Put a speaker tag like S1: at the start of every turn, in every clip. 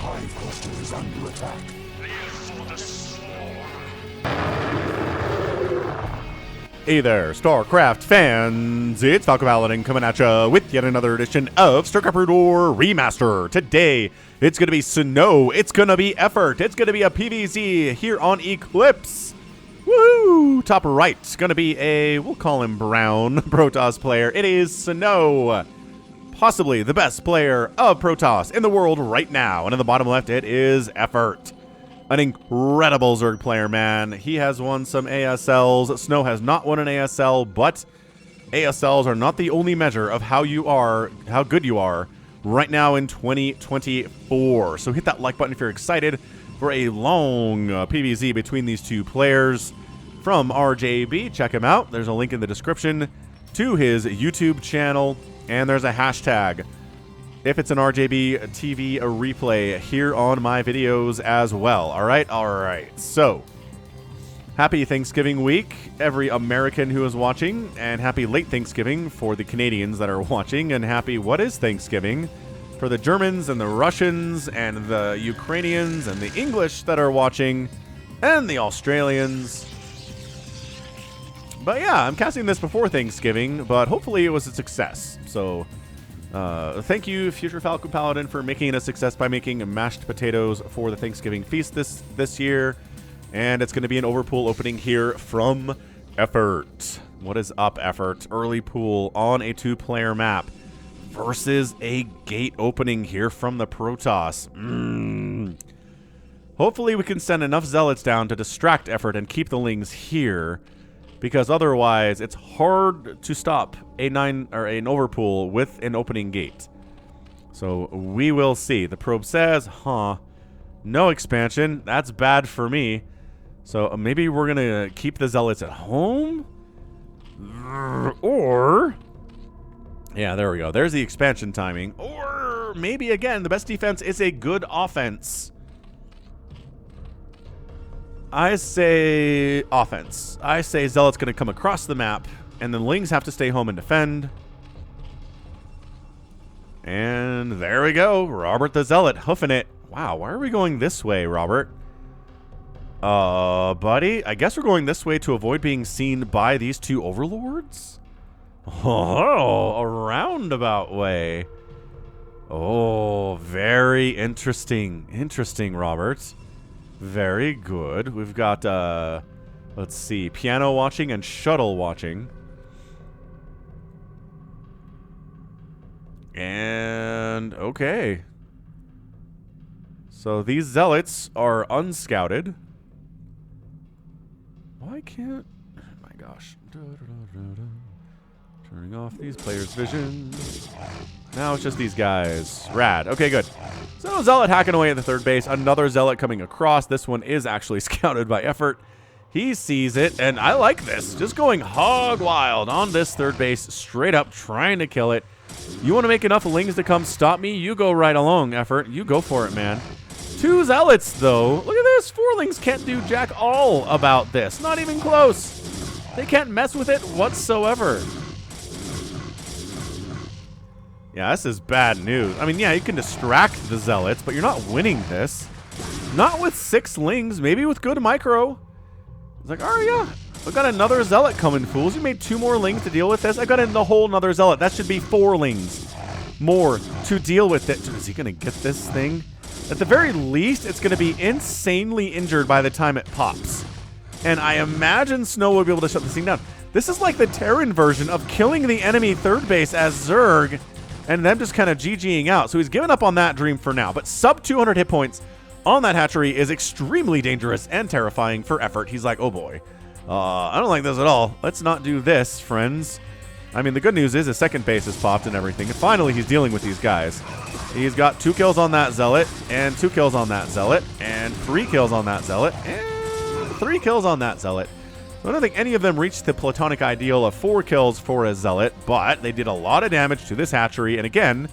S1: hive cluster is under attack.
S2: Hey there, StarCraft fans! It's Falcon Paladin coming at ya with yet another edition of StarCraft Brood War Remastered. Today, it's going to be Snow, it's going to be Effort, it's going to be a PvZ here on Eclipse. Woohoo! Top right, it's going to be a, we'll call him Brown, Protoss player. It is Snow, possibly the best player of Protoss in the world right now. And in the bottom left, it is Effort. An incredible Zerg player, man. He has won some ASLs. Snow has not won an ASL, but ASLs are not the only measure of how good you are right now in 2024. So hit that like button if you're excited for a long PvZ between these two players from RJB. Check him out. There's a link in the description to his YouTube channel, and there's a hashtag if it's an RJB TV replay here on my videos as well. All right. So, happy Thanksgiving week, every American who is watching, and happy late Thanksgiving for the Canadians that are watching, and happy what is Thanksgiving for the Germans and the Russians and the Ukrainians and the English that are watching, and the Australians. But yeah, I'm casting this before Thanksgiving, but hopefully it was a success. So, thank you, Future Falcon Paladin, for making it a success by making mashed potatoes for the Thanksgiving feast this year. And it's going to be an overpool opening here from Effort. What is up, Effort? Early pool on a 2-player map versus a gate opening here from the Protoss. Hopefully we can send enough zealots down to distract Effort and keep the Lings here, because otherwise it's hard to stop an overpool with an opening gate. So we will see. The probe says, no expansion. That's bad for me. So maybe we're going to keep the zealots at home? Or, yeah, there we go. There's the expansion timing. Or maybe, again, the best defense is a good offense. I say offense. I say Zealot's going to come across the map, and then Lings have to stay home and defend. And there we go. Robert the Zealot hoofing it. Wow, why are we going this way, Robert? Buddy, I guess we're going this way to avoid being seen by these two overlords? Oh, a roundabout way. Oh, very interesting. Interesting, Robert. Very good. We've got, let's see, piano watching and shuttle watching. And, okay. So these zealots are unscouted. Why can't... Oh my gosh. Turning off these players' vision. Now it's just these guys. Rad. Okay, good. So Zealot hacking away at the third base. Another Zealot coming across. This one is actually scouted by Effort. He sees it, and I like this. Just going hog wild on this third base, straight up trying to kill it. You want to make enough Lings to come stop me? You go right along, Effort. You go for it, man. 2 Zealots, though. Look at this. 4 Lings can't do jack all about this. Not even close. They can't mess with it whatsoever. Yeah, this is bad news. I mean, yeah, you can distract the Zealots, but you're not winning this. Not with 6 Lings, maybe with good micro. It's like, oh yeah, I got another Zealot coming, fools. You made 2 more Lings to deal with this. I got in the whole another Zealot. That should be 4 Lings more to deal with it. Is he going to get this thing? At the very least, it's going to be insanely injured by the time it pops. And I imagine Snow will be able to shut this thing down. This is like the Terran version of killing the enemy third base as Zerg and them just kind of GGing out. So he's given up on that dream for now. But sub 200 hit points on that hatchery is extremely dangerous and terrifying for Effort. He's like, oh boy, I don't like this at all. Let's not do this, friends. I mean, the good news is his second base has popped and everything. And finally, he's dealing with these guys. He's got 2 kills on that Zealot, and 2 kills on that Zealot, and 3 kills on that Zealot, and 3 kills on that Zealot. So I don't think any of them reached the platonic ideal of 4 kills for a Zealot, but they did a lot of damage to this hatchery. And again,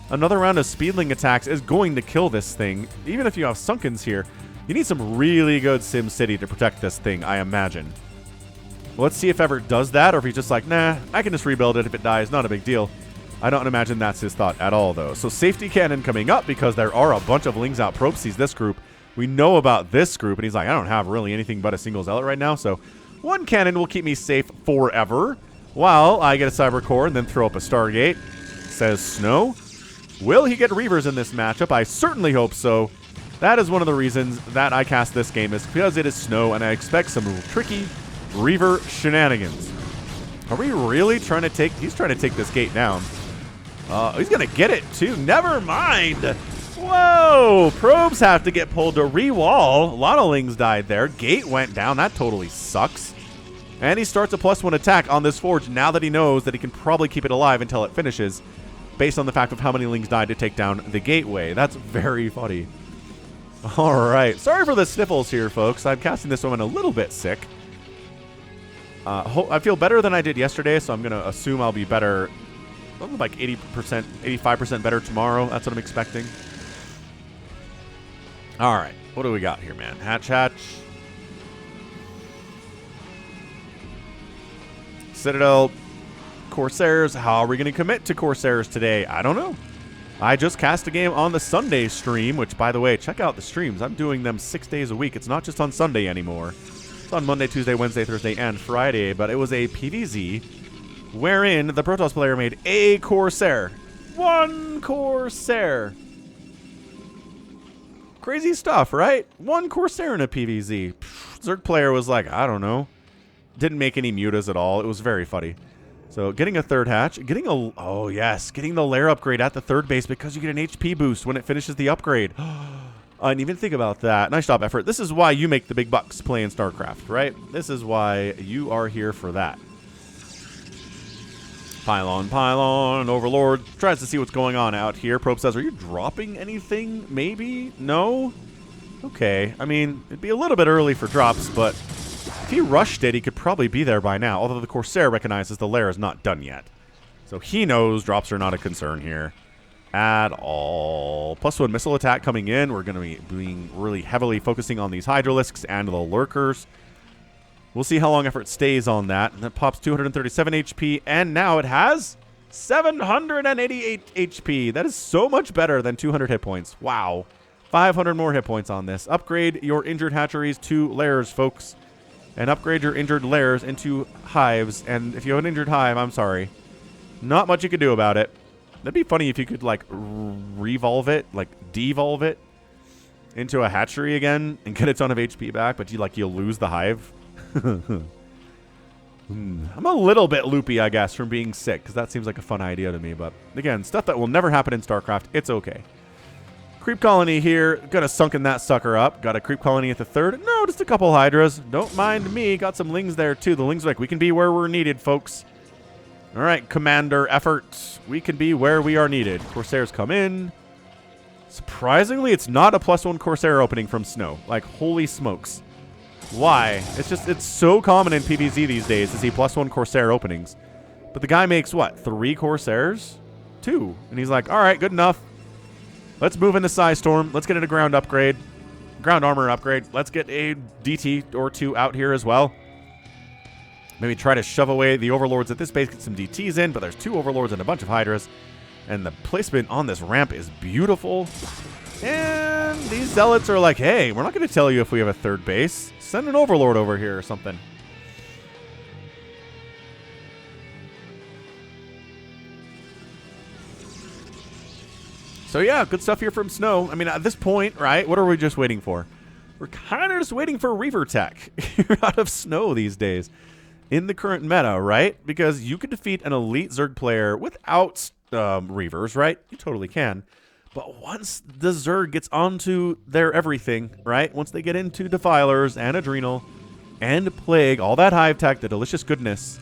S2: another round of Speedling attacks is going to kill this thing. Even if you have Sunkens here, you need some really good Sim City to protect this thing, I imagine. Let's see if Effort does that, or if he's just like, nah, I can just rebuild it if it dies, not a big deal. I don't imagine that's his thought at all, though. So safety cannon coming up because there are a bunch of Lings Out. Probe sees this group. We know about this group, and he's like, I don't have really anything but a single Zealot right now, so one cannon will keep me safe forever while I get a Cyber Core and then throw up a Stargate. Says Snow. Will he get Reavers in this matchup? I certainly hope so. That is one of the reasons that I cast this game, is because it is Snow, and I expect some tricky Reaver shenanigans. Are we really trying to take... He's trying to take this gate down. He's going to get it, too. Never mind. Whoa! Probes have to get pulled to re-wall. A lot of Lings died there. Gate went down. That totally sucks. And he starts a +1 attack on this Forge now that he knows that he can probably keep it alive until it finishes, based on the fact of how many Lings died to take down the gateway. That's very funny. All right. Sorry for the sniffles here, folks. I'm casting this one a little bit sick. I feel better than I did yesterday, so I'm going to assume I'll be better, like 80%, 85% better tomorrow. That's what I'm expecting. All right. What do we got here, man? Hatch. Citadel. Corsairs. How are we going to commit to Corsairs today? I don't know. I just cast a game on the Sunday stream, which, by the way, check out the streams. I'm doing them 6 days a week. It's not just on Sunday anymore. It's on Monday, Tuesday, Wednesday, Thursday, and Friday, but it was a PvZ wherein the Protoss player made a Corsair. One Corsair. Crazy stuff, right? One Corsair in a PvZ. Zerg player was like, I don't know. Didn't make any mutas at all. It was very funny. So getting a third hatch, getting a, oh yes, getting the lair upgrade at the third base because you get an HP boost when it finishes the upgrade. I didn't even think about that. Nice job, effort. This is why you make the big bucks playing StarCraft, right? This is why you are here for that. Pylon, Overlord tries to see what's going on out here. Probe says, are you dropping anything? Maybe? No? Okay. I mean, it'd be a little bit early for drops, but if he rushed it, he could probably be there by now, although the Corsair recognizes the lair is not done yet. So he knows drops are not a concern here at all. +1 missile attack coming in. We're going to be being really heavily focusing on these Hydralisks and the Lurkers. We'll see how long effort stays on that. And that pops 237 HP, and now it has 788 HP. That is so much better than 200 hit points. Wow. 500 more hit points on this. Upgrade your injured hatcheries to lairs, folks. And upgrade your injured lairs into hives. And if you have an injured hive, I'm sorry. Not much you could do about it. That'd be funny if you could, like, revolve it, like, devolve it into a hatchery again and get a ton of HP back, but you'll lose the hive. I'm a little bit loopy, I guess, from being sick, because that seems like a fun idea to me. But, again, stuff that will never happen in StarCraft. It's okay. Creep colony here. Gonna sunken that sucker up. Got a creep colony at the third. No, just a couple Hydras. Don't mind me. Got some Lings there, too. The Lings are like, we can be where we're needed, folks. All right, Commander effort. We can be where we are needed. Corsairs come in. Surprisingly, it's not a +1 Corsair opening from Snow. Like, holy smokes. Why? It's so common in PvZ these days to see +1 Corsair openings. But the guy makes, what, 3 Corsairs? 2. And he's like, all right, good enough. Let's move into Psystorm. Let's get a ground upgrade. Ground armor upgrade. Let's get a DT or 2 out here as well. Maybe try to shove away the Overlords at this base, get some DTs in, but there's 2 Overlords and a bunch of Hydras. And the placement on this ramp is beautiful. And these Zealots are like, hey, we're not going to tell you if we have a third base. Send an Overlord over here or something. So yeah, good stuff here from Snow. I mean, at this point, right, what are we just waiting for? We're kind of just waiting for Reaver tech out of Snow these days in the current meta, right? Because you can defeat an elite Zerg player without Reavers, right? You totally can. But once the Zerg gets onto their everything, right? Once they get into Defilers and Adrenal and Plague, all that hive tech, the delicious goodness.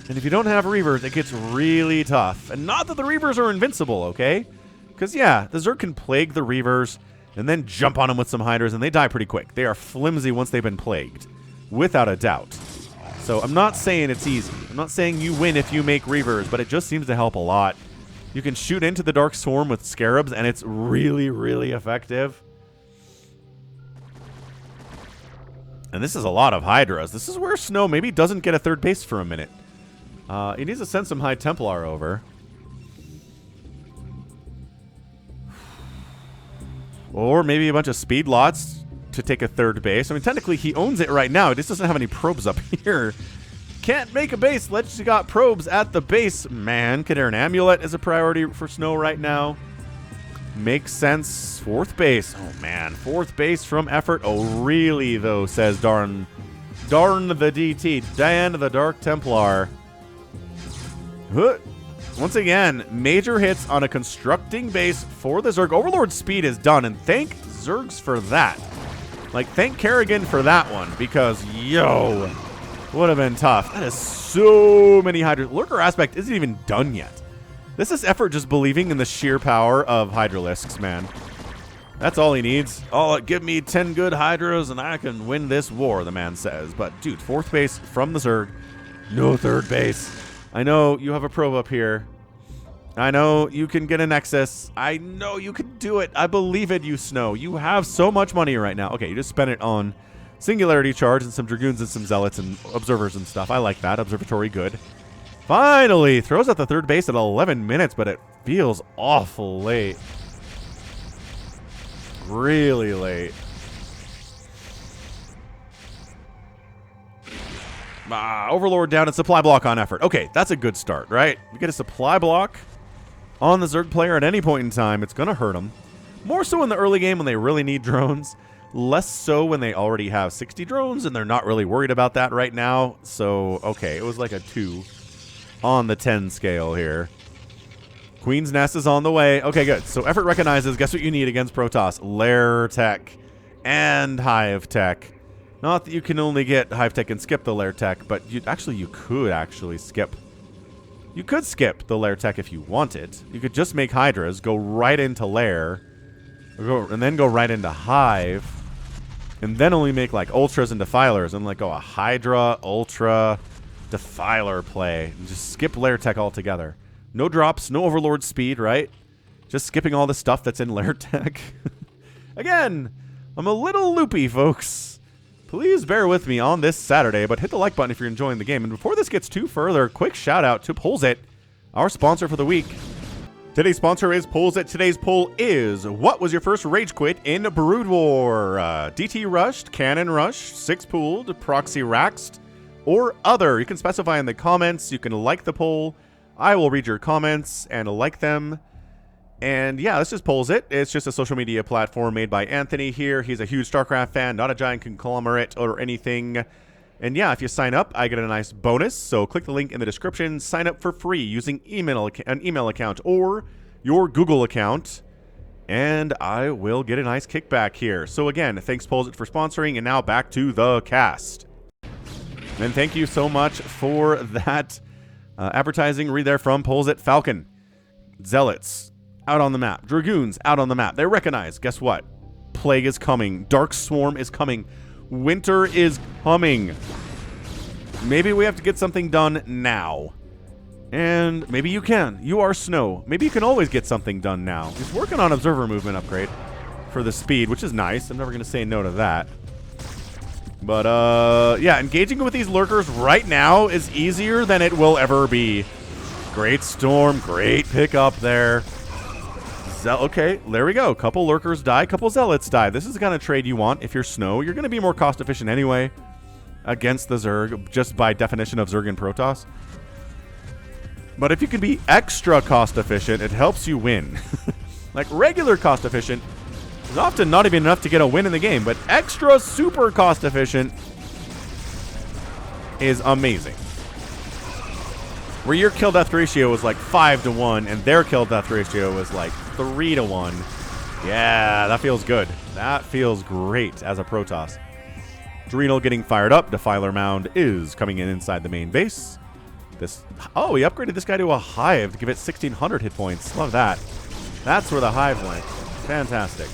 S2: And if you don't have Reavers, it gets really tough. And not that the Reavers are invincible, okay? Because, yeah, the Zerg can Plague the Reavers and then jump on them with some Hydras, and they die pretty quick. They are flimsy once they've been plagued, without a doubt. So I'm not saying it's easy. I'm not saying you win if you make Reavers, but it just seems to help a lot. You can shoot into the Dark Swarm with Scarabs, and it's really, really effective. And this is a lot of Hydras. This is where Snow maybe doesn't get a third base for a minute. He needs to send some High Templar over. Or maybe a bunch of speed lots to take a third base. I mean, technically, he owns it right now. He just doesn't have any probes up here. Can't make a base. Let's just got probes at the base. Man, Kadar an Amulet is a priority for Snow right now. Makes sense. Fourth base. Oh, man. Fourth base from Effort. Oh, really, though, says Darn the DT. Dan the Dark Templar. Once again, major hits on a constructing base for the Zerg. Overlord speed is done, and thank Zergs for that. Like, thank Kerrigan for that one, because, yo, would have been tough. That is so many Hydra. Lurker Aspect isn't even done yet. This is Effort just believing in the sheer power of Hydralisks, man. That's all he needs. Oh, give me 10 good Hydras and I can win this war, the man says. But, dude, fourth base from the Zerg. No third base. I know you have a probe up here. I know you can get a Nexus. I know you can do it. I believe it, you Snow. You have so much money right now. Okay, you just spent it on Singularity Charge and some Dragoons and some Zealots and Observers and stuff. I like that. Observatory, good. Finally, throws at the third base at 11 minutes, but it feels awful late. Really late. Overlord down and supply block on Effort. Okay, that's a good start, right? You get a supply block on the Zerg player at any point in time. It's going to hurt them. More so in the early game when they really need drones. Less so when they already have 60 drones and they're not really worried about that right now. So, okay, it was like a 2 on the 10 scale here. Queen's Nest is on the way. Okay, good. So Effort recognizes, guess what you need against Protoss? Lair Tech and Hive Tech. Not that you can only get Hive Tech and skip the Lair Tech, but you could actually skip. You could skip the Lair Tech if you wanted. You could just make Hydras, go right into Lair, and then go right into Hive, and then only make like Ultras and Defilers, and like go a Hydra, Ultra, Defiler play, and just skip Lair Tech altogether. No drops, no Overlord speed, right? Just skipping all the stuff that's in Lair Tech. Again, I'm a little loopy, folks. Please bear with me on this Saturday, but hit the like button if you're enjoying the game. And before this gets too further, quick shout out to Polls It, our sponsor for the week. Today's sponsor is Polls It. Today's poll is, what was your first rage quit in Brood War? DT rushed, Cannon rushed, 6 pooled, proxy raxed, or other. You can specify in the comments. You can like the poll. I will read your comments and like them. And yeah, this just Polls It. It's just a social media platform made by Anthony here. He's a huge StarCraft fan, not a giant conglomerate or anything. And yeah, if you sign up, I get a nice bonus. So click the link in the description. Sign up for free using an email account or your Google account. And I will get a nice kickback here. So again, thanks Polls It for sponsoring. And now back to the cast. And thank you so much for that advertising. Read there from Polls It. Falcon. Zealots. Out on the map. Dragoons out on the map. They recognize, guess what? Plague is coming. Dark Swarm is coming. Winter is coming. Maybe we have to get something done now. And maybe you can. You are Snow. Maybe you can always get something done now. He's working on Observer Movement upgrade for the speed, which is nice. I'm never going to say no to that. But, yeah, engaging with these lurkers right now is easier than it will ever be. Great Storm. Great pickup there. Okay, there we go. Couple lurkers die, couple zealots die. This is the kind of trade you want if you're Snow. You're going to be more cost efficient anyway against the Zerg, just by definition of Zerg and Protoss. But if you can be extra cost efficient, it helps you win. Like regular cost efficient is often not even enough to get a win in the game, but extra super cost efficient is amazing. Where your kill death ratio was like 5-1 and their kill death ratio was like 3-1. Yeah, that feels good. That feels great as a Protoss. Adrenal getting fired up. Defiler Mound is coming in inside the main base. Oh, he upgraded this guy to a Hive to give it 1,600 hit points. Love that. That's where the Hive went. Fantastic.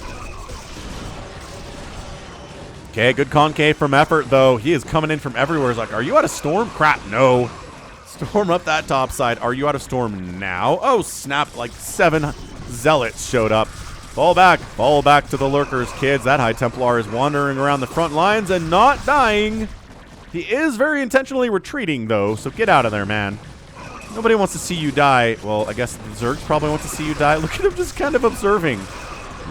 S2: Okay, good concave from Effort, though. He is coming in from everywhere. He's like, are you out of Storm? Crap, no. Storm up that top side. Are you out of Storm now? Oh, snap. Like 7 Zealots showed up. Fall back to the lurkers, kids. That High Templar is wandering around the front lines and not dying. He is very intentionally retreating, though, so get out of there, man. Nobody wants to see you die. Well, I guess the Zergs probably want to see you die. Look at him just kind of observing.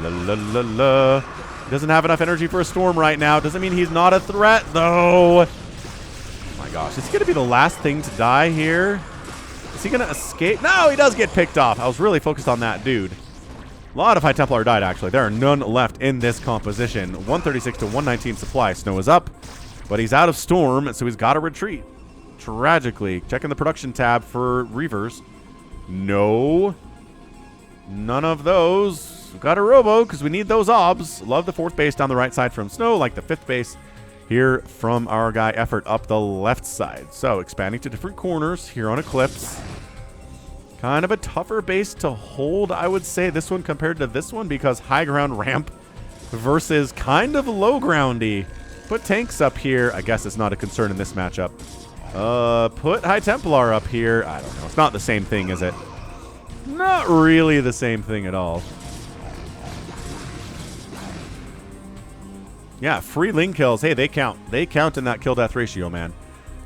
S2: La la la la. He doesn't have enough energy for a storm right now. Doesn't mean he's not a threat, though. Oh my gosh. Is he going to be the last thing to die here? Is he going to escape? No, he does get picked off. I was really focused on that dude. A lot of High Templar died, actually. There are none left in this composition. 136 to 119 supply. Snow is up, but he's out of storm, so he's got to retreat. Tragically. Checking the production tab for Reavers. No. None of those. We've got a Robo, because we need those obs. Love the 4th base down the right side from Snow, like the 5th base here from our guy Effort up the left side. So, expanding to different corners here on Eclipse. Kind of a tougher base to hold, I would say, this one compared to this one, because high ground ramp versus kind of low groundy. Put tanks up here. I guess it's not a concern in this matchup. Put High Templar up here. I don't know. It's not the same thing, is it? Not really the same thing at all. Yeah, free Ling kills. Hey, they count. They count in that kill-death ratio, man.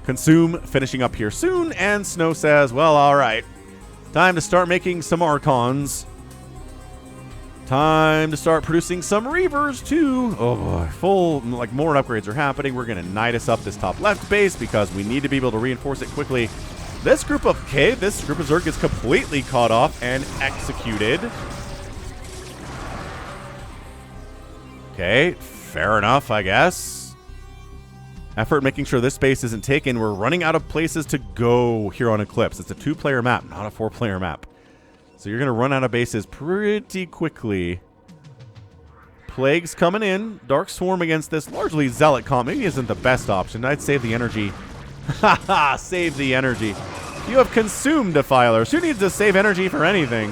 S2: Consume finishing up here soon, and Snow says, well, all right. Time to start making some Archons. Time to start producing some Reavers, too. Oh, boy. Full, like, more upgrades are happening. We're going to Nidus up this top left base because we need to be able to reinforce it quickly. This group of Zerg is completely caught off and executed. Okay, fair enough, I guess. Effort making sure this space isn't taken. We're running out of places to go here on Eclipse. It's a 2-player map, not a 4-player map. So you're going to run out of bases pretty quickly. Plague's coming in. Dark Swarm against this largely Zealot comp maybe isn't the best option. I'd save the energy. Haha, save the energy. You have consumed Defilers. Who needs to save energy for anything?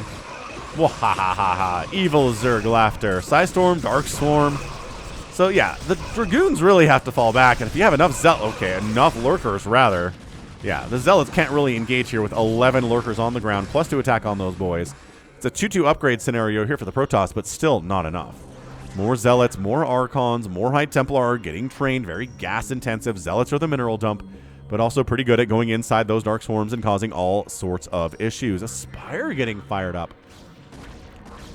S2: Wahahaha. Evil Zerg laughter. Psystorm, Dark Swarm. So yeah, the Dragoons really have to fall back, and if you have enough enough Lurkers rather. Yeah, the Zealots can't really engage here with 11 Lurkers on the ground, plus 2 attack on those boys. It's a 2-2 upgrade scenario here for the Protoss, but still not enough. More Zealots, more Archons, more High Templar getting trained, very gas intensive. Zealots are the mineral dump, but also pretty good at going inside those Dark Swarms and causing all sorts of issues. Aspire getting fired up.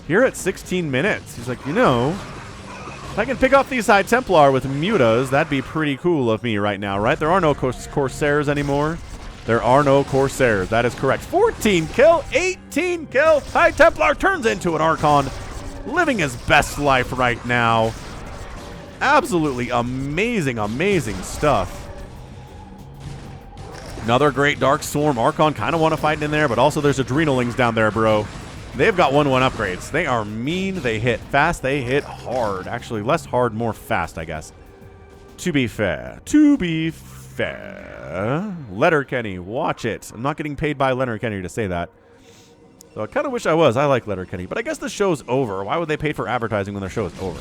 S2: Here at 16 minutes, he's like, you know, if I can pick off these High Templar with Mutas, that'd be pretty cool of me right now, right? There are no Corsairs anymore. There are no Corsairs. That is correct. 14 kill, 18 kill. High Templar turns into an Archon, living his best life right now. Absolutely amazing, amazing stuff. Another great Dark Swarm. Archon kind of want to fight in there, but also there's Adrenalings down there, bro. They've got 1-1 upgrades. They are mean. They hit fast. They hit hard. Actually, less hard, more fast, I guess. To be fair. To be fair. Letterkenny, watch it. I'm not getting paid by Letterkenny to say that. So I kind of wish I was. I like Letterkenny. But I guess the show's over. Why would they pay for advertising when their show is over?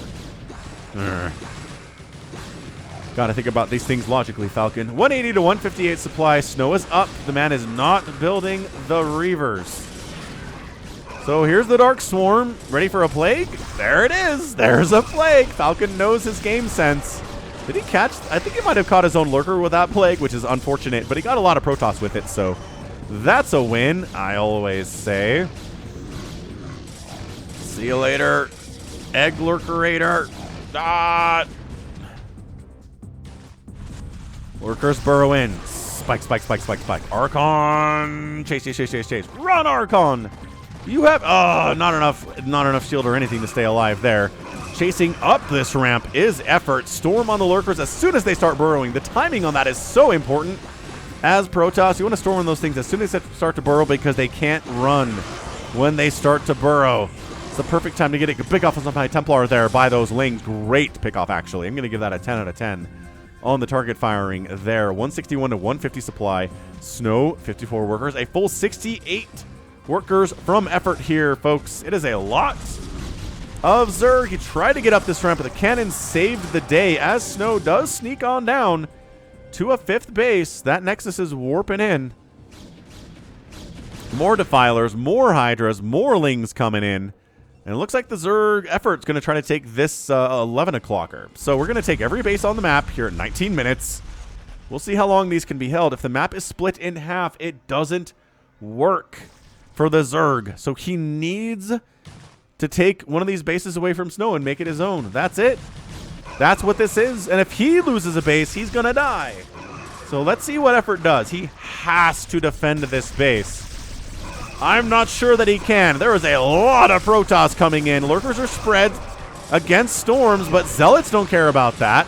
S2: Gotta think about these things logically, Falcon. 180 to 158 supply. Snow is up. The man is not building the Reavers. So here's the Dark Swarm. Ready for a Plague? There it is. There's a Plague. Falcon knows his game sense. Did he catch? I think he might have caught his own Lurker with that Plague, which is unfortunate, but he got a lot of Protoss with it, so that's a win, I always say. See you later, Egg Lurkerator. Lurkers burrow in. Spike, spike, spike, spike, spike. Archon. Chase, chase, chase, chase, chase. Run, Archon. You have, not enough shield or anything to stay alive there. Chasing up this ramp is Effort. Storm on the Lurkers as soon as they start burrowing. The timing on that is so important. As Protoss, you want to storm on those things as soon as they start to burrow because they can't run when they start to burrow. It's the perfect time to get a pick off on some High Templar there by those Lings. Great pick off, actually. I'm going to give that a 10 out of 10 on the target firing there. 161 to 150 supply. Snow, 54 workers. A full 68 workers from Effort here, folks. It is a lot of Zerg. He tried to get up this ramp, but the cannon saved the day as Snow does sneak on down to a 5th base. That Nexus is warping in. More Defilers, more Hydras, more Lings coming in. And it looks like the Zerg Effort's going to try to take this 11 o'clocker. So we're going to take every base on the map here at 19 minutes. We'll see how long these can be held. If the map is split in half, it doesn't work for the Zerg. So he needs to take one of these bases away from Snow and make it his own. That's it. That's what this is. And if he loses a base, he's going to die. So let's see what Effort does. He has to defend this base. I'm not sure that he can. There is a lot of Protoss coming in. Lurkers are spread against Storms, but Zealots don't care about that.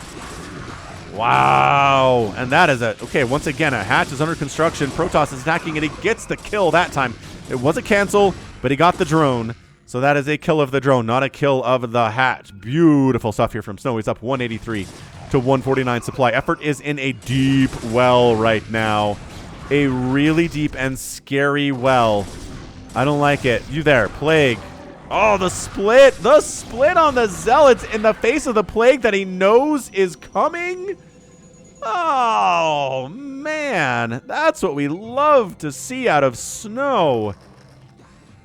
S2: Wow. And that is a... Okay, once again, a hatch is under construction. Protoss is attacking, and he gets the kill that time. It was a cancel, but he got the drone. So that is a kill of the drone, not a kill of the hatch. Beautiful stuff here from Snow. He's up 183 to 149 supply. Effort is in a deep well right now. A really deep and scary well. I don't like it. You there, Plague. Oh, the split. The split on the Zealots in the face of the Plague that he knows is coming. Oh, man. That's what we love to see out of Snow.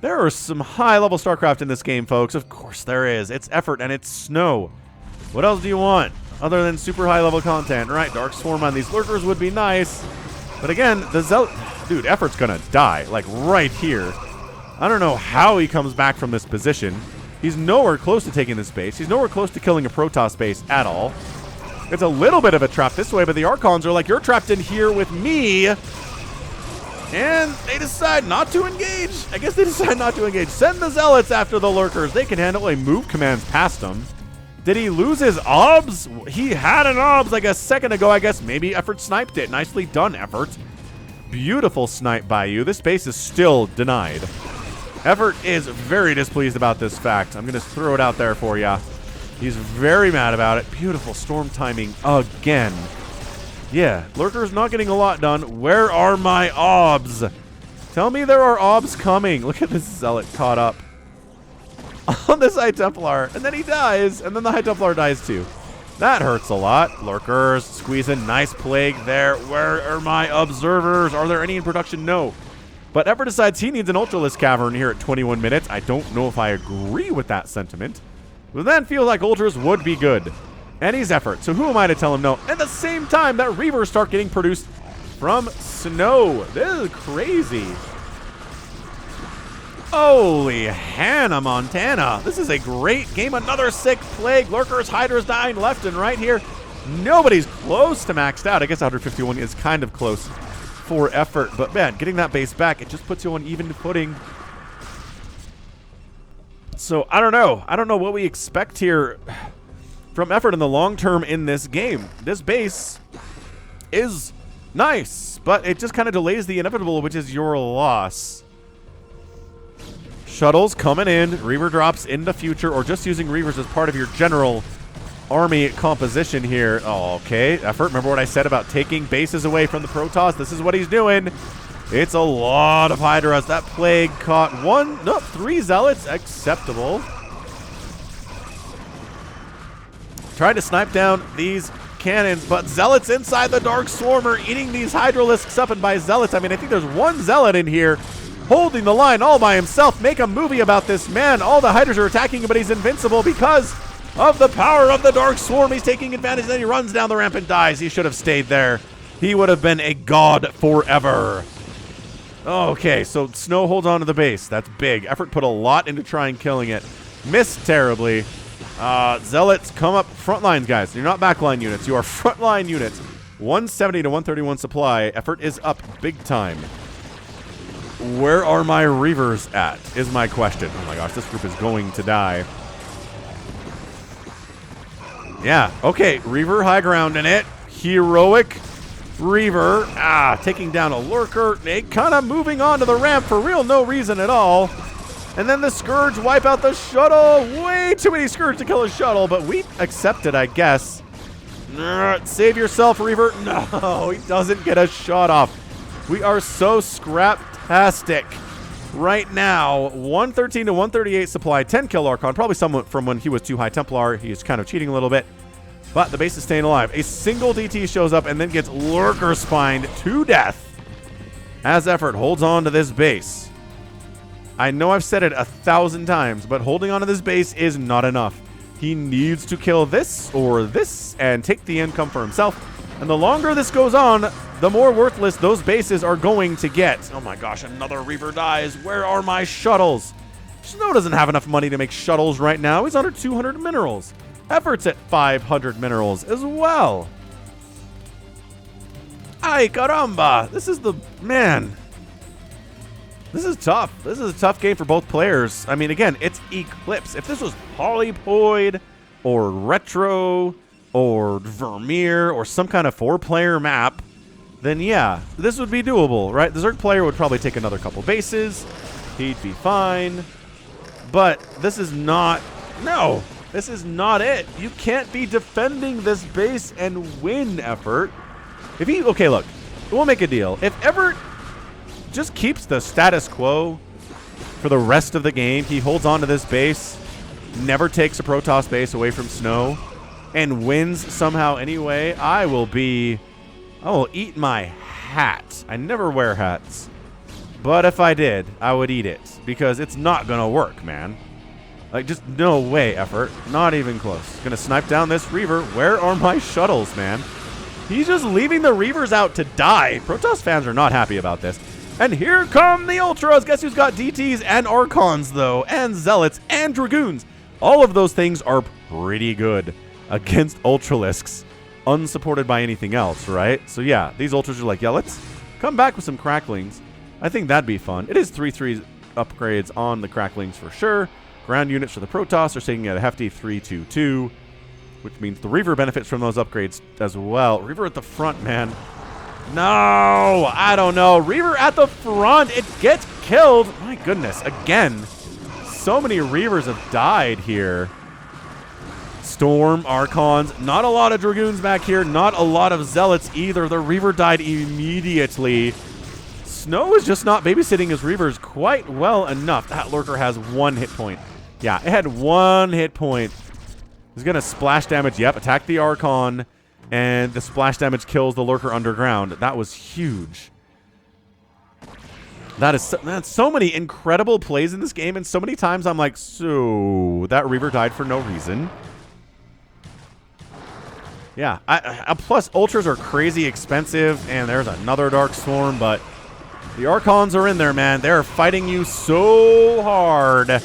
S2: There are some high-level StarCraft in this game, folks. Of course there is. It's Effort and it's Snow. What else do you want other than super high-level content? Right, Dark Swarm on these Lurkers would be nice. But again, the Zealot... Dude, Effort's gonna die, like right here. I don't know how he comes back from this position. He's nowhere close to taking this base. He's nowhere close to killing a Protoss base at all. It's a little bit of a trap this way, but the Archons are like, you're trapped in here with me. And they decide not to engage. I guess they decide not to engage. Send the Zealots after the Lurkers. They can handle a move commands past them. Did he lose his obs? He had an obs like a second ago. I guess maybe Effort sniped it. Nicely done, Effort. Beautiful snipe by you. This base is still denied. Effort is very displeased about this fact. I'm going to throw it out there for you. He's very mad about it. Beautiful storm timing again. Yeah, Lurker's not getting a lot done. Where are my obs? Tell me there are obs coming. Look at this Zealot caught up on this High Templar. And then he dies. And then the High Templar dies too. That hurts a lot. Lurkers squeezing. Nice Plague there. Where are my observers? Are there any in production? No. But Effort decides he needs an Ultralisk Cavern here at 21 minutes. I don't know if I agree with that sentiment. But then feels like Ultras would be good. And he's Effort, so who am I to tell him no? At the same time that Reavers start getting produced from Snow. This is crazy. Holy Hannah Montana. This is a great game. Another sick Plague. Lurkers, Hydras dying left and right here. Nobody's close to maxed out. I guess 151 is kind of close for Effort. But man, getting that base back, it just puts you on even footing. So I don't know. I don't know what we expect here from Effort in the long term in this game. This base is nice, but it just kind of delays the inevitable, which is your loss. Shuttles coming in. Reaver drops in the future, or just using Reavers as part of your general army composition here. Oh, okay. Effort, remember what I said about taking bases away from the Protoss? This is what he's doing. It's a lot of Hydras. That Plague caught three Zealots. Acceptable. Trying to snipe down these cannons, but Zealots inside the Dark Swarmer eating these Hydralisks up, and by Zealots, I mean, I think there's one Zealot in here holding the line all by himself. Make a movie about this man. All the Hydras are attacking him, but he's invincible because of the power of the Dark Swarm. He's taking advantage, and then he runs down the ramp and dies. He should have stayed there. He would have been a god forever. Okay, so Snow holds on to the base. That's big. Effort put a lot into trying killing it. Missed terribly. Zealots come up front lines, guys. You're not backline units. You are frontline units. 170 to 131 supply. Effort is up big time. Where are my Reavers at, is my question. Oh my gosh, this group is going to die. Yeah, okay. Reaver high ground in it. Heroic Reaver. Taking down a Lurker. They kind of moving on to the ramp for real no reason at all. And then the Scourge wipe out the shuttle. Way too many Scourge to kill a shuttle, but we accept it, I guess. Save yourself, Reaver. No, he doesn't get a shot off. We are so scrap-tastic right now. 113 to 138 supply. 10 kill Archon. Probably someone from when he was too high Templar. He's kind of cheating a little bit. But the base is staying alive. A single DT shows up and then gets Lurker spined to death as Effort holds on to this base. I know I've said it 1,000 times, but holding on to this base is not enough. He needs to kill this or this and take the income for himself. And the longer this goes on, the more worthless those bases are going to get. Oh my gosh, another Reaver dies. Where are my shuttles? Snow doesn't have enough money to make shuttles right now. He's under 200 minerals. Effort's at 500 minerals as well. Ay, caramba. This is the... Man. This is tough. This is a tough game for both players. I mean, again, it's Eclipse. If this was Polypoid or Retro or Vermeer or some kind of 4-player map, then yeah, this would be doable, right? The Zerg player would probably take another couple bases. He'd be fine. But this is not... No, this is not it. You can't be defending this base and win, Effort. If he... Okay, look. We'll make a deal. If Effort just keeps the status quo for the rest of the game, he holds on to this base, never takes a Protoss base away from Snow, and wins somehow anyway, I will eat my hat. I never wear hats. But if I did, I would eat it. Because it's not going to work, man. Like, just no way, Effort. Not even close. Going to snipe down this Reaver. Where are my shuttles, man? He's just leaving the Reavers out to die. Protoss fans are not happy about this. And here come the Ultras. Guess who's got DTs and Archons, though? And Zealots and Dragoons. All of those things are pretty good against Ultralisks, unsupported by anything else, right? So yeah, these Ultras are like, yeah, let's come back with some Cracklings. I think that'd be fun. It is 3/3 upgrades on the Cracklings for sure. Ground units for the Protoss are staying at a hefty 3/2/2, which means the Reaver benefits from those upgrades as well. Reaver at the front, man. No, I don't know. Reaver at the front. It gets killed. My goodness, again. So many Reavers have died here. Storm, Archons, not a lot of Dragoons back here, not a lot of Zealots either. The Reaver died immediately. Snow is just not babysitting his Reavers quite well enough. That Lurker has 1 hit point. Yeah, it had 1 hit point. He's going to splash damage. Yep, attack the Archon, and the splash damage kills the Lurker underground. That was huge. That's so many incredible plays in this game, and so many times I'm like, so that Reaver died for no reason. Yeah, plus Ultras are crazy expensive, and there's another Dark Storm, but the Archons are in there, man. They're fighting you so hard.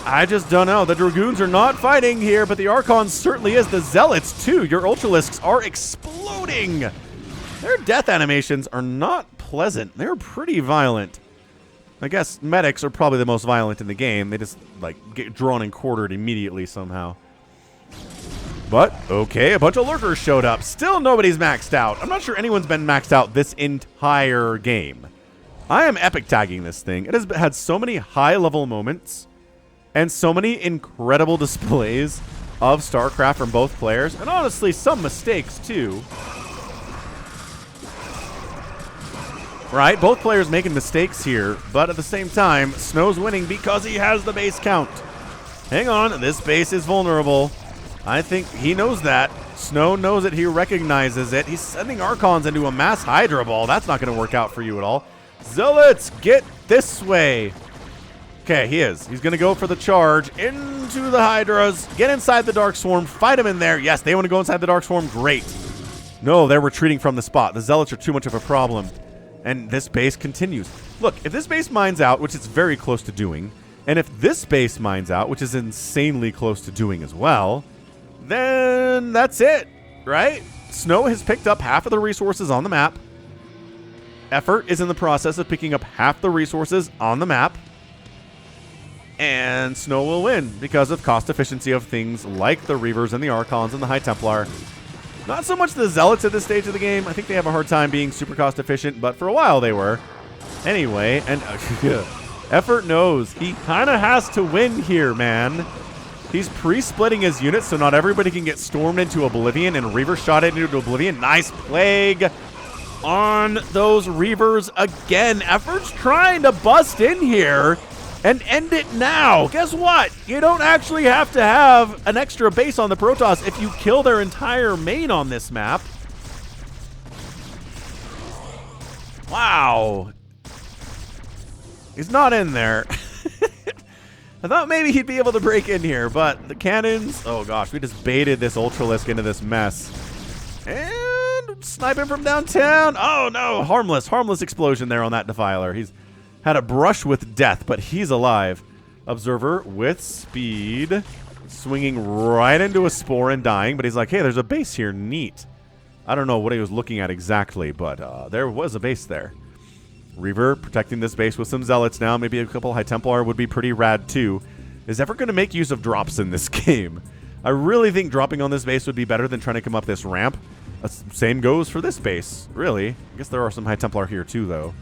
S2: I just don't know. The Dragoons are not fighting here, but the Archons certainly is. The Zealots, too. Your Ultralisks are exploding. Their death animations are not pleasant. They're pretty violent. I guess medics are probably the most violent in the game. They just, like, get drawn and quartered immediately somehow. But, okay, a bunch of Lurkers showed up. Still nobody's maxed out. I'm not sure anyone's been maxed out this entire game. I am epic tagging this thing. It has had so many high-level moments and so many incredible displays of StarCraft from both players. And honestly, some mistakes, too. Right? Both players making mistakes here. But at the same time, Snow's winning because he has the base count. Hang on. This base is vulnerable. I think he knows that. Snow knows it. He recognizes it. He's sending Archons into a mass Hydra ball. That's not going to work out for you at all. Zealots, get this way. Okay, he is. He's going to go for the charge into the Hydras. Get inside the Dark Swarm. Fight him in there. Yes, they want to go inside the Dark Swarm. Great. No, they're retreating from the spot. The Zealots are too much of a problem. And this base continues. Look, if this base mines out, which it's very close to doing, and if this base mines out, which is insanely close to doing as well, then that's it, right? Snow has picked up half of the resources on the map. Effort is in the process of picking up half the resources on the map. And Snow will win because of cost efficiency of things like the Reavers and the Archons and the High Templar. Not so much the Zealots at this stage of the game. I think they have a hard time being super cost efficient, but for a while they were. Anyway, and Effort knows he kind of has to win here, man. He's pre-splitting his units so not everybody can get stormed into Oblivion and Reaver shot into Oblivion. Nice plague on those Reavers again. Effort's trying to bust in here and end it now. Guess what? You don't actually have to have an extra base on the Protoss if you kill their entire main on this map. Wow. He's not in there. I thought maybe he'd be able to break in here, but the cannons... Oh, gosh. We just baited this Ultralisk into this mess. And snipe him from downtown. Oh, no. Harmless. Harmless explosion there on that Defiler. He's had a brush with death, but he's alive. Observer with speed, swinging right into a spore and dying, but he's like, hey, there's a base here. Neat. I don't know what he was looking at exactly, but there was a base there. Reaver protecting this base with some zealots now. Maybe a couple High Templar would be pretty rad too. Is ever going to make use of drops in this game. I really think dropping on this base would be better than trying to come up this ramp. Same goes for this base, really. I guess there are some High Templar here too, though.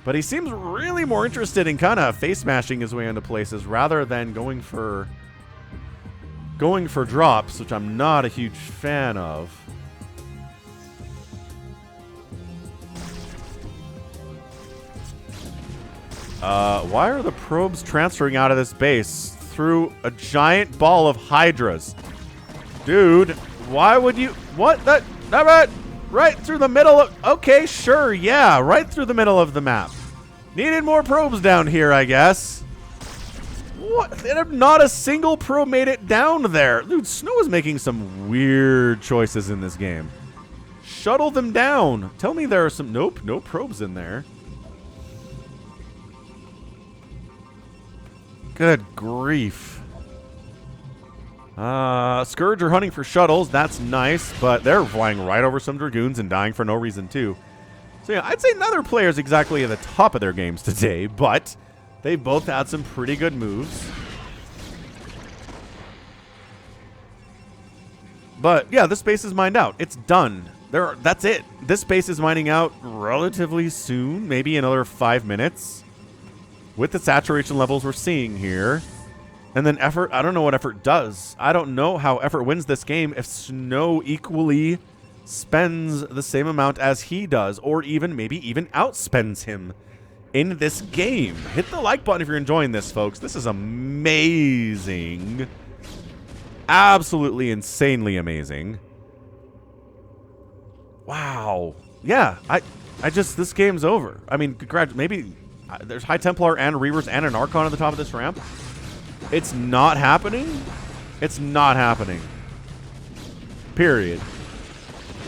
S2: But he seems really more interested in kind of face smashing his way into places rather than going for drops, which I'm not a huge fan of. Why are the probes transferring out of this base through a giant ball of hydras? Dude, why would you... What? That right through the middle of... Okay, sure, yeah, right through the middle of the map. Needed more probes down here, I guess. What? Not a single probe made it down there. Dude, Snow is making some weird choices in this game. Shuttle them down. Tell me there are some... Nope, no probes in there. Good grief. Scourge are hunting for shuttles. That's nice, but they're flying right over some Dragoons and dying for no reason, too. So, yeah, I'd say neither player is exactly at the top of their games today, but they both had some pretty good moves. But, yeah, this base is mined out. It's done. That's it. This base is mining out relatively soon, maybe another 5 minutes. With the saturation levels we're seeing here. And then Effort, I don't know what Effort does. I don't know how Effort wins this game if Snow equally spends the same amount as he does, or maybe even outspends him in this game. Hit the like button if you're enjoying this, folks. This is amazing. Absolutely insanely amazing. Wow. Yeah, this game's over. I mean, maybe... There's High Templar and Reavers and an Archon at the top of this ramp. It's not happening. It's not happening. Period.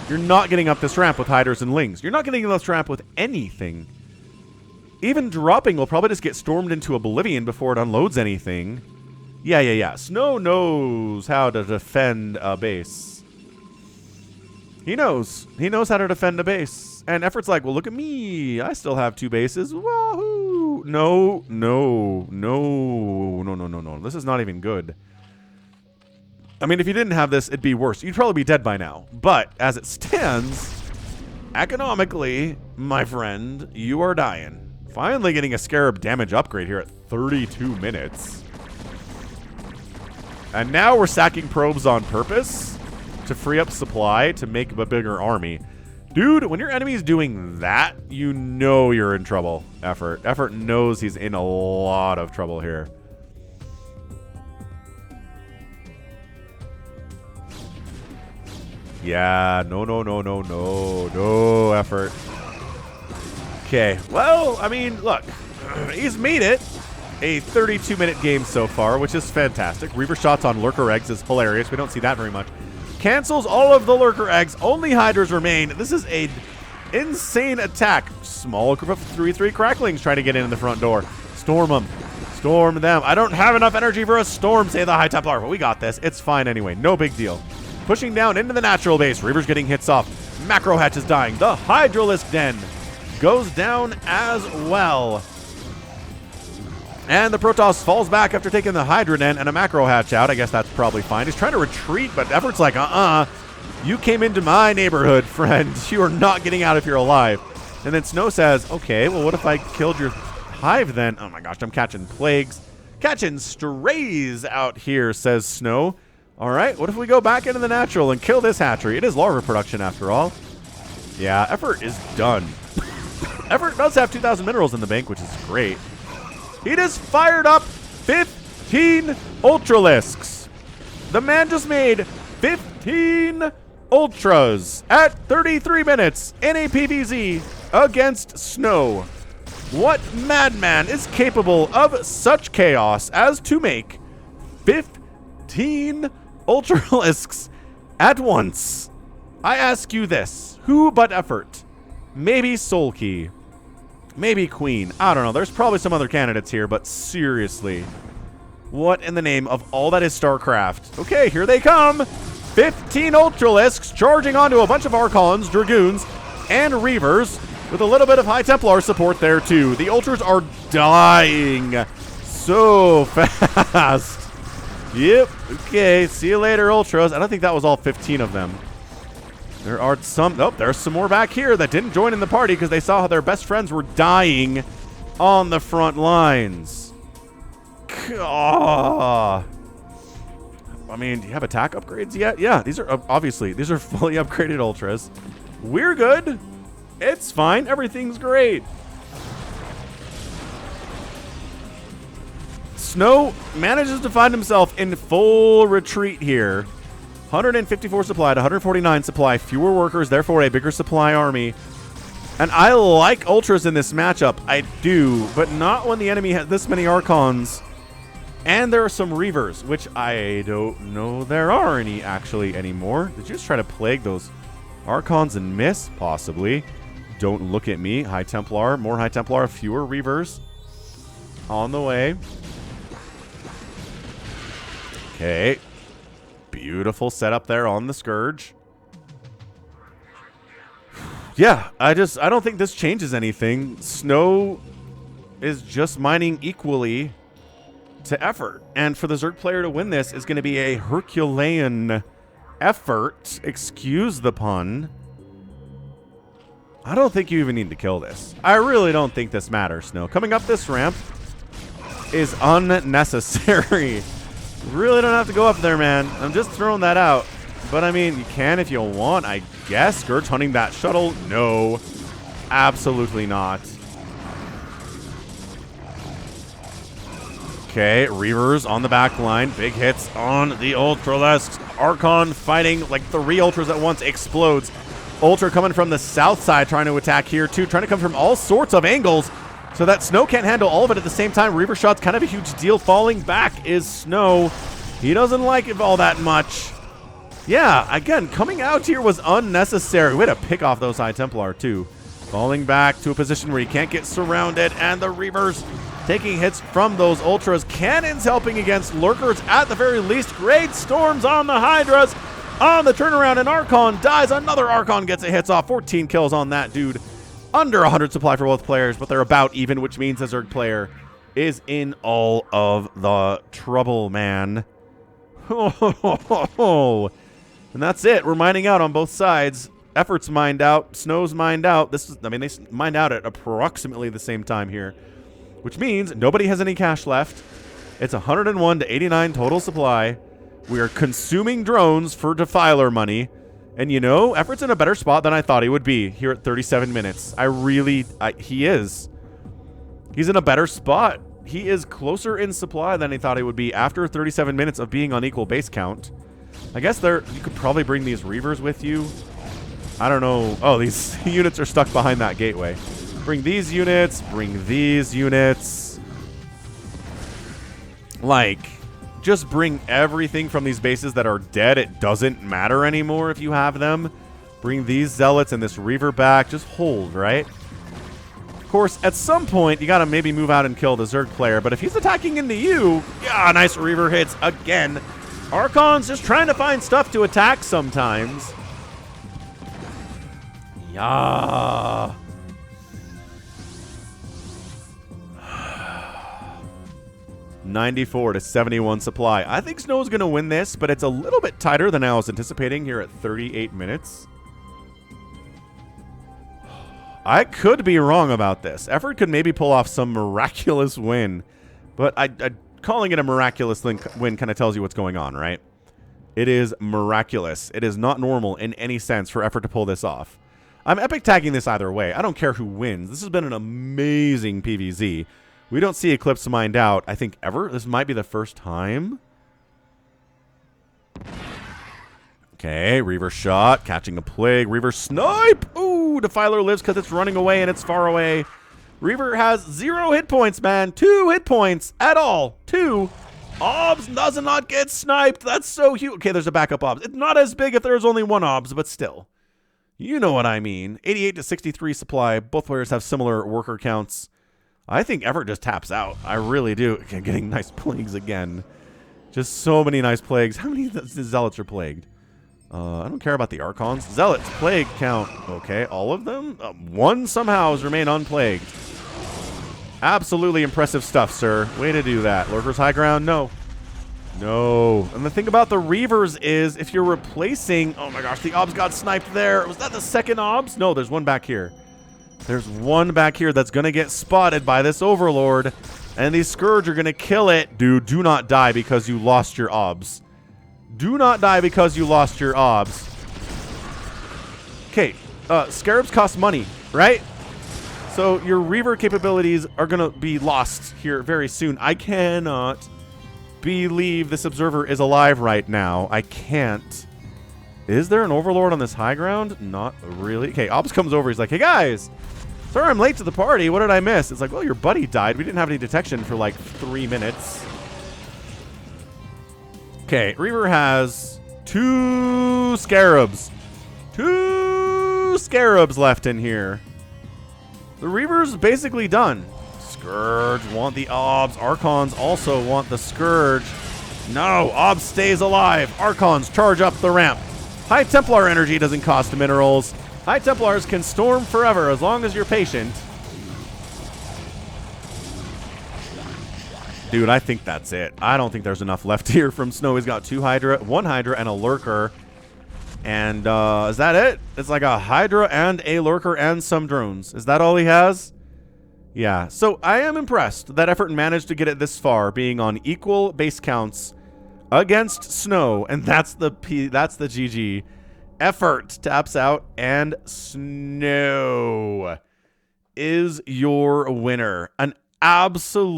S2: You're not getting up this ramp with Hydras and Lings. You're not getting up this ramp with anything. Even dropping will probably just get stormed into oblivion before it unloads anything. Yeah. Snow knows how to defend a base. He knows. He knows how to defend a base. And Effort's like, well, look at me. I still have 2 bases. Wahoo! No. This is not even good. I mean, if you didn't have this, it'd be worse. You'd probably be dead by now. But as it stands, economically, my friend, you are dying. Finally getting a Scarab damage upgrade here at 32 minutes. And now we're sacking probes on purpose to free up supply to make a bigger army. Dude, when your enemy's doing that, you know you're in trouble, Effort. Effort knows he's in a lot of trouble here. Yeah, no, Effort. Okay, well, I mean, look, he's made it a 32-minute game so far, which is fantastic. Reaver shots on Lurker Eggs is hilarious. We don't see that very much. Cancels all of the Lurker Eggs. Only Hydras remain. This is a insane attack. Small group of 3-3 Cracklings trying to get in the front door. Storm them. Storm them. I don't have enough energy for a storm, say the High Templar, but we got this. It's fine anyway. No big deal. Pushing down into the natural base. Reaver's getting hits off. Macro Hatch is dying. The Hydralisk Den goes down as well. And the Protoss falls back after taking the Hydra Den and a Macro Hatch out. I guess that's probably fine. He's trying to retreat, but Effort's like, you came into my neighborhood, friend. You are not getting out if you're alive. And then Snow says, okay, well, what if I killed your hive then? Oh my gosh, I'm catching plagues. Catching strays out here, says Snow. All right, what if we go back into the natural and kill this hatchery? It is larva production after all. Yeah, Effort is done. Effort does have 2,000 minerals in the bank, which is great. He just fired up 15 Ultralisks. The man just made 15 Ultras at 33 minutes in a PvZ against Snow. What madman is capable of such chaos as to make 15 Ultralisks at once? I ask you this. Who but Effort? Maybe Soul Key. Maybe Queen. I don't know. There's probably some other candidates here, but seriously. What in the name of all that is StarCraft? Okay, here they come. 15 Ultralisks charging onto a bunch of Archons, Dragoons, and Reavers with a little bit of High Templar support there too. The Ultras are dying so fast. Yep. Okay, see you later, Ultras. I don't think that was all 15 of them. There are some... Oh, there's some more back here that didn't join in the party because they saw how their best friends were dying on the front lines. I mean, do you have attack upgrades yet? Yeah, these are obviously, these are fully upgraded Ultras. We're good. It's fine. Everything's great. Snow manages to find himself in full retreat here. 154 supply to 149 supply. Fewer workers, therefore a bigger supply army. And I like Ultras in this matchup. I do, but not when the enemy has this many Archons. And there are some Reavers, which I don't know there are any actually anymore. Did you just try to plague those Archons and miss? Possibly. Don't look at me. High Templar, more High Templar, fewer Reavers on the way. Okay. Beautiful setup there on the Scourge. Yeah, I don't think this changes anything. Snow is just mining equally to effort. And for the Zerg player to win this is going to be a Herculean effort. Excuse the pun. I don't think you even need to kill this. I really don't think this matters, Snow. Coming up this ramp is unnecessary. Really don't have to go up there, man. I'm just throwing that out. But, I mean, you can if you want, I guess. Scourge hunting that shuttle? No. Absolutely not. Okay, Reavers on the back line. Big hits on the Ultralisks. Archon fighting like 3 Ultras at once. Explodes. Ultra coming from the south side trying to attack here, too. Trying to come from all sorts of angles so that Snow can't handle all of it at the same time. Reaver shot's kind of a huge deal. Falling back is Snow. He doesn't like it all that much. Yeah, again, coming out here was unnecessary. We had to pick off those High Templar, too. Falling back to a position where he can't get surrounded, and the Reavers taking hits from those Ultras. Cannons helping against Lurkers at the very least. Great storms on the Hydras. On the turnaround, and Archon dies. Another Archon gets a hits off. 14 kills on that dude. Under 100 supply for both players, but they're about even, which means the Zerg player is in all of the trouble, man. And that's it. We're mining out on both sides. Effort's mined out. Snow's mined out. I mean, they mined out at approximately the same time here, which means nobody has any cash left. It's 101 to 89 total supply. We are consuming drones for Defiler money. And, you know, Effort's in a better spot than I thought he would be here at 37 minutes. He is. He's in a better spot. He is closer in supply than I thought he would be after 37 minutes of being on equal base count. I guess you could probably bring these Reavers with you. I don't know. Oh, these units are stuck behind that gateway. Bring these units. Bring these units. Like, just bring everything from these bases that are dead. It doesn't matter anymore if you have them. Bring these Zealots and this Reaver back. Just hold, right? Of course, at some point, you got to maybe move out and kill the Zerg player. But if he's attacking into you, yeah, nice Reaver hits again. Archon's just trying to find stuff to attack sometimes. Yeah. $94 to 71 supply. I think Snow's going to win this, but it's a little bit tighter than I was anticipating here at 38 minutes. I could be wrong about this. Effort could maybe pull off some miraculous win, but calling it a miraculous win kind of tells you what's going on, right? It is miraculous. It is not normal in any sense for Effort to pull this off. I'm epic tagging this either way. I don't care who wins. This has been an amazing PvZ. We don't see Eclipse mined out, I think, ever. This might be the first time. Okay, Reaver shot, catching a plague. Reaver snipe! Ooh, Defiler lives because it's running away and it's far away. Reaver has 0 hit points, man. 2 hit points at all. 2. Obs does not get sniped. That's so huge. Okay, there's a backup Obs. It's not as big if there's only 1 Obs, but still. You know what I mean. 88 to 63 supply. Both players have similar worker counts. I think Effort just taps out. I really do. Again, getting nice plagues again. Just so many nice plagues. How many Zealots are plagued? I don't care about the Archons. Zealots, plague count. Okay, all of them? One somehow has remained unplagued. Absolutely impressive stuff, sir. Way to do that. Lurkers high ground? No. No. And the thing about the Reavers is if you're replacing... Oh my gosh, the Obs got sniped there. Was that the second Obs? No, there's one back here. There's one back here that's going to get spotted by this Overlord. And these Scourge are going to kill it. Dude, do not die because you lost your Obs. Do not die because you lost your Obs. Okay, Scarabs cost money, right? So your Reaver capabilities are going to be lost here very soon. I cannot believe this Observer is alive right now. I can't. Is there an Overlord on this high ground? Not really. Okay, Obs comes over. He's like, hey, guys. Sorry I'm late to the party. What did I miss? It's like, well, your buddy died. We didn't have any detection for like 3 minutes. Okay, Reaver has 2 Scarabs. 2 Scarabs left in here. The Reaver's basically done. Scourge want the Obs. Archons also want the Scourge. No, Obs stays alive. Archons charge up the ramp. High Templar energy doesn't cost minerals. High Templars can storm forever as long as you're patient. Dude, I think that's it. I don't think there's enough left here from Snow. He's got 2 Hydra, 1 Hydra, and a Lurker. And is that it? It's like a Hydra and a Lurker and some drones. Is that all he has? Yeah. So I am impressed that Effort managed to get it this far, being on equal base counts against Snow. And that's the GG. Effort taps out, and Snow is your winner. An absolutely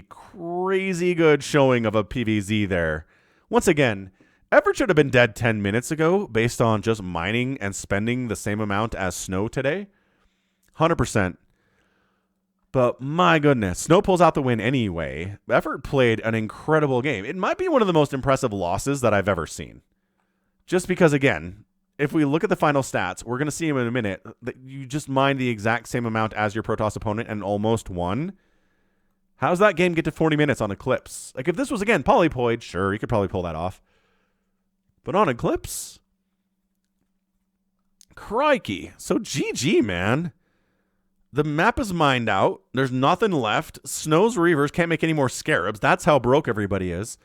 S2: crazy good showing of a PvZ there. Once again, Effort should have been dead 10 minutes ago based on just mining and spending the same amount as Snow today. 100%. But my goodness, Snow pulls out the win anyway. Effort played an incredible game. It might be one of the most impressive losses that I've ever seen. Just because, again, if we look at the final stats, we're going to see him in a minute, that you just mined the exact same amount as your Protoss opponent and almost won. How's that game get to 40 minutes on Eclipse? Like, if this was, again, Polypoid, sure, you could probably pull that off. But on Eclipse? Crikey. So GG, man. The map is mined out. There's nothing left. Snow's Reavers can't make any more Scarabs. That's how broke everybody is.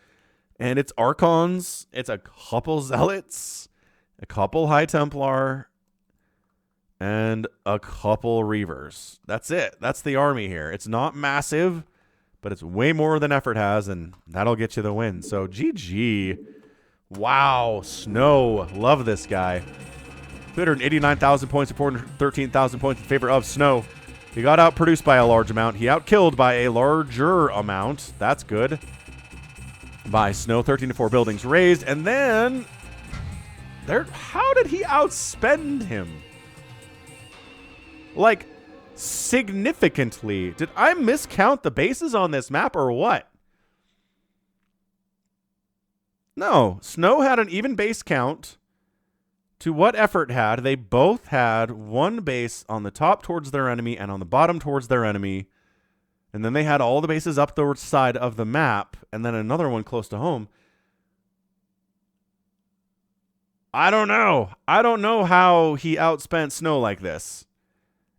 S2: And it's Archons. It's a couple Zealots. A couple High Templar. And a couple Reavers. That's it. That's the army here. It's not massive, but it's way more than Effort has, and that'll get you the win. So GG. Wow. Snow. Love this guy. 289,000 points, 413,000 points in favor of Snow. He got outproduced by a large amount. He outkilled by a larger amount. That's good. By Snow, 13 to 4 buildings raised. And then, how did he outspend him? Like, significantly. Did I miscount the bases on this map or what? No, Snow had an even base count to what Effort had. They both had one base on the top towards their enemy and on the bottom towards their enemy. And then they had all the bases up the side of the map and then another one close to home. I don't know. I don't know how he outspent Snow like this.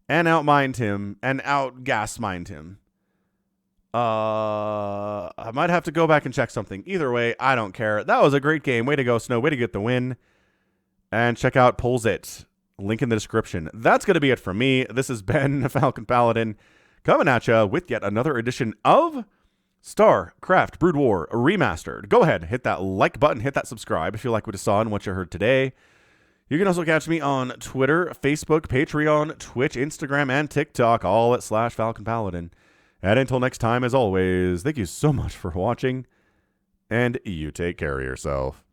S2: And outmined him and outgas mined him. I might have to go back and check something. Either way, I don't care. That was a great game. Way to go, Snow. Way to get the win. And check out Pulls It. Link in the description. That's going to be it from me. This has been Falcon Paladin coming at you with yet another edition of StarCraft Brood War Remastered. Go ahead, hit that like button, hit that subscribe if you like what you saw and what you heard today. You can also catch me on Twitter, Facebook, Patreon, Twitch, Instagram, and TikTok, all at /Falcon Paladin. And until next time, as always, thank you so much for watching, and you take care of yourself.